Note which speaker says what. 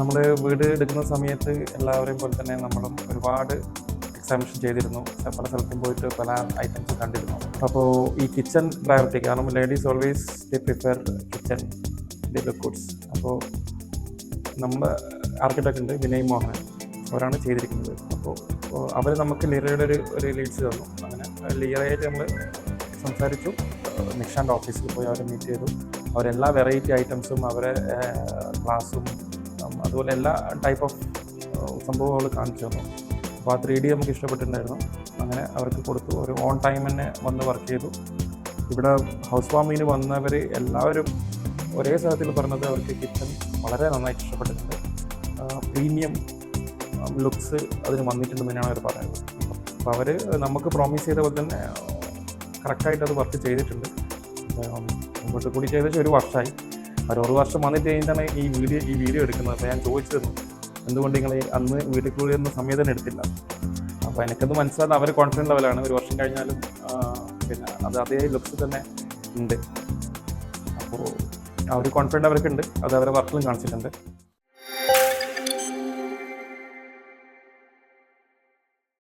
Speaker 1: നമ്മൾ വീട് എടുക്കുന്ന സമയത്ത് എല്ലാവരെയും പോലെ തന്നെ നമ്മളും ഒരുപാട് എക്സാമിഷൻ ചെയ്തിരുന്നു. പല സ്ഥലത്തും പോയിട്ട് പല ഐറ്റംസ് കണ്ടിരുന്നു. അപ്പോൾ ഈ കിച്ചൺ പ്രയോറിറ്റി, കാരണം ladies always they prefer kitchen they look goods. അപ്പോൾ നമ്മുടെ ആർക്കിടെക്ട് ഉണ്ട് വിനയ് മോഹൻ, അവരാണ് ചെയ്തിരിക്കുന്നത്. അപ്പോൾ അവർ നമുക്ക് ലിറയുടെ ഒരു ലീഡ്സ് തന്നു. അങ്ങനെ ലിറയായിട്ട് നമ്മൾ സംസാരിച്ചു. നിക്ഷാൻ്റെ ഓഫീസിൽ പോയി അവരെ മീറ്റ് ചെയ്തു. അവരെല്ലാ വെറൈറ്റി ഐറ്റംസും അവരെ ക്ലാസ്സും അതുപോലെ എല്ലാ ടൈപ്പ് ഓഫ് സംഭവങ്ങൾ കാണിച്ചു തന്നു. അപ്പോൾ ആ 3D നമുക്ക് ഇഷ്ടപ്പെട്ടിട്ടുണ്ടായിരുന്നു. അങ്ങനെ അവർക്ക് കൊടുത്തു. ഒരു ഓൺ ടൈം തന്നെ വന്ന് വർക്ക് ചെയ്തു. ഇവിടെ ഹൗസ് വാമിങ്ങിന് വന്നവർ എല്ലാവരും ഒരേ സ്ഥലത്തിൽ പറഞ്ഞത് അവർക്ക് കിച്ചൺ വളരെ നന്നായിട്ട് ഇഷ്ടപ്പെട്ടിട്ടുണ്ട്. പ്രീമിയം ലുക്സ് അതിന് വന്നിട്ടുണ്ടെന്ന് തന്നെയാണ് അവർ പറയുന്നത്. അപ്പോൾ അവർ നമുക്ക് പ്രോമിസ് ചെയ്ത പോലെ തന്നെ കറക്റ്റായിട്ട് അത് വർക്ക് ചെയ്തിട്ടുണ്ട്. മുമ്പോട്ട് കൂടി ചെയ്തിട്ട് 1 വർഷമായി. അവർ 1 വർഷം വന്നിട്ട് കഴിഞ്ഞിട്ടാണ് ഈ വീഡിയോ എടുക്കുന്നത്. അപ്പോൾ ഞാൻ ചോദിച്ചിരുന്നു എന്തുകൊണ്ട് നിങ്ങൾ അന്ന് വീട്ടിൽ കൂടി ഒന്നും സമയം തന്നെ എടുത്തില്ല. അപ്പോൾ എനിക്കത് മനസ്സിലായത് അവർ കോൺഫിഡൻറ്റ് ലെവലാണ്. 1 വർഷം കഴിഞ്ഞാലും പിന്നെ അത് അതേ ലുക്സ് തന്നെ ഉണ്ട്. അപ്പോൾ ആ ഒരു കോൺഫിഡൻറ്റ് അവർക്കുണ്ട്. അത് അവരെ വർക്കിലും കാണിച്ചിട്ടുണ്ട്.